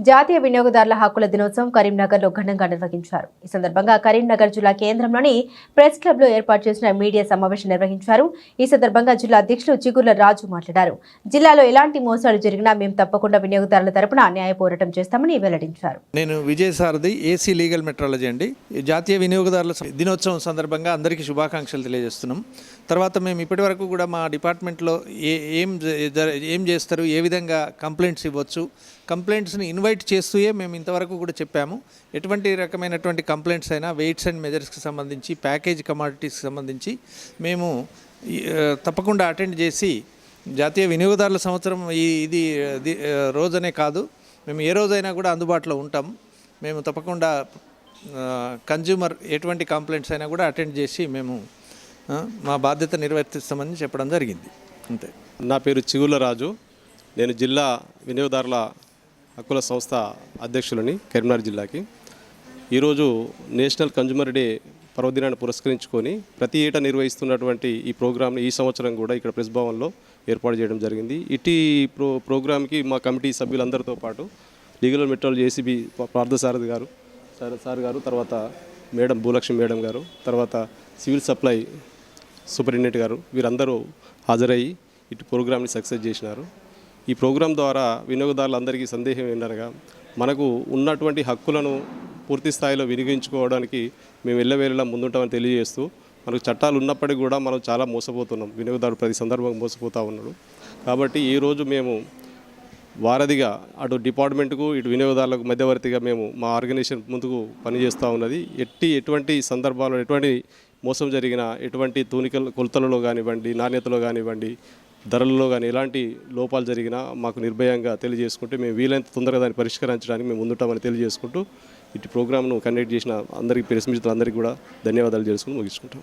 జాతీయ వినియోగదారుల హక్కుల దినోత్సవం కరీంనగర్లో ఘనంగా నిర్వహించారు. ఈ సందర్భంగా కరీంనగర్ జిల్లా కేంద్రంలోని ప్రెస్ క్లబ్లో ఏర్పాటు చేసిన మీడియా సమావేశం నిర్వహించారు. ఈ సందర్భంగా జిల్లా అధ్యక్షులు చిగుర్ల రాజు మాట్లాడారు. జిల్లాలో ఎలాంటి మోసాలు జరిగినా మేము తప్పకుండా వినియోగదారుల తరపున న్యాయ పోరాటం చేస్తామని వెల్లడించారు. నేను విజయసారథి ఏసీ లీగల్ మెట్రాలజీ అండి. జాతీయ వినియోగదారుల దినోత్సవం సందర్భంగా అందరికీ శుభాకాంక్షలు తెలియజేస్తున్నాం. తర్వాత మేము ఇప్పటి వరకు కూడా మా డిపార్ట్మెంట్లో ఏం చేస్తారు, ఏ విధంగా కంప్లైంట్స్ ఇవ్వచ్చు, కంప్లైంట్స్ని ఇన్వైట్ చేస్తూ మేము ఇంతవరకు కూడా చెప్పాము. ఎటువంటి రకమైనటువంటి కంప్లైంట్స్ అయినా వెయిట్స్ అండ్ మెజర్స్కి సంబంధించి, ప్యాకేజ్ కమాడిటీస్కి సంబంధించి మేము తప్పకుండా అటెండ్ చేసి జాతీయ వినియోగదారుల సంవత్సరం ఇది రోజనే కాదు, మేము ఏ రోజైనా కూడా అందుబాటులో ఉంటాం. మేము తప్పకుండా కన్జ్యూమర్ ఎటువంటి కంప్లైంట్స్ అయినా కూడా అటెండ్ చేసి మేము మా బాధ్యత నిర్వర్తిస్తామని చెప్పడం జరిగింది. అంతే. నా పేరు చిగుర్ల రాజు. నేను జిల్లా వినియోగదారుల హక్కుల సంస్థ అధ్యక్షులని కరీంనగర్ జిల్లాకి. ఈరోజు నేషనల్ కన్జ్యూమర్ డే పర్వదినాన్ని పురస్కరించుకొని ప్రతి ఏటా నిర్వహిస్తున్నటువంటి ఈ ప్రోగ్రామ్ని ఈ సంవత్సరం కూడా ఇక్కడ ప్రెస్ భవన్లో ఏర్పాటు చేయడం జరిగింది. ఇటీ ప్రోగ్రామ్కి మా కమిటీ సభ్యులందరితో పాటు లీగల్ మెట్రాలజీ ఏసీబీ పార్థసారథి గారు సార్ గారు, తర్వాత మేడం భూలక్ష్మి మేడం గారు, తర్వాత సివిల్ సప్లై సూపరింటెండెంట్ గారు, వీరందరూ హాజరయ్యి ఇటు ప్రోగ్రామ్ని సక్సెస్ చేసినారు. ఈ ప్రోగ్రాం ద్వారా వినియోగదారులందరికీ సందేహం ఏంటనగా, మనకు ఉన్నటువంటి హక్కులను పూర్తి స్థాయిలో వినియోగించుకోవడానికి మేము ఎల్లవేళలా ముందుంటామని తెలియజేస్తూ, మనకు చట్టాలు ఉన్నప్పటికీ కూడా మనం చాలా మోసపోతున్నాం. వినియోగదారుడు ప్రతి సందర్భంగా మోసపోతూ ఉన్నాడు. కాబట్టి ఈరోజు మేము వారధిగా అటు డిపార్ట్మెంట్కు ఇటు వినియోగదారులకు మధ్యవర్తిగా మేము మా ఆర్గనైజేషన్ ముందుకు పనిచేస్తూ ఉన్నది. ఎటువంటి సందర్భాల్లో ఎటువంటి మోసం జరిగినా, ఎటువంటి కొలతలలో కానివ్వండి, నాణ్యతలో కానివ్వండి, ధరలలో కానీ ఎలాంటి లోపాలు జరిగినా మాకు నిర్భయంగా తెలియజేసుకుంటే మేము వీలైనంత తొందరగా దాన్ని పరిష్కరించడానికి మేము ముందుంటామని తెలియజేసుకుంటూ ఇటు ప్రోగ్రామ్ను కండక్ట్ చేసిన అందరికీ, ప్రెస్ మిత్రులందరికీ కూడా ధన్యవాదాలు చేసుకుని ముగించుకుంటాం.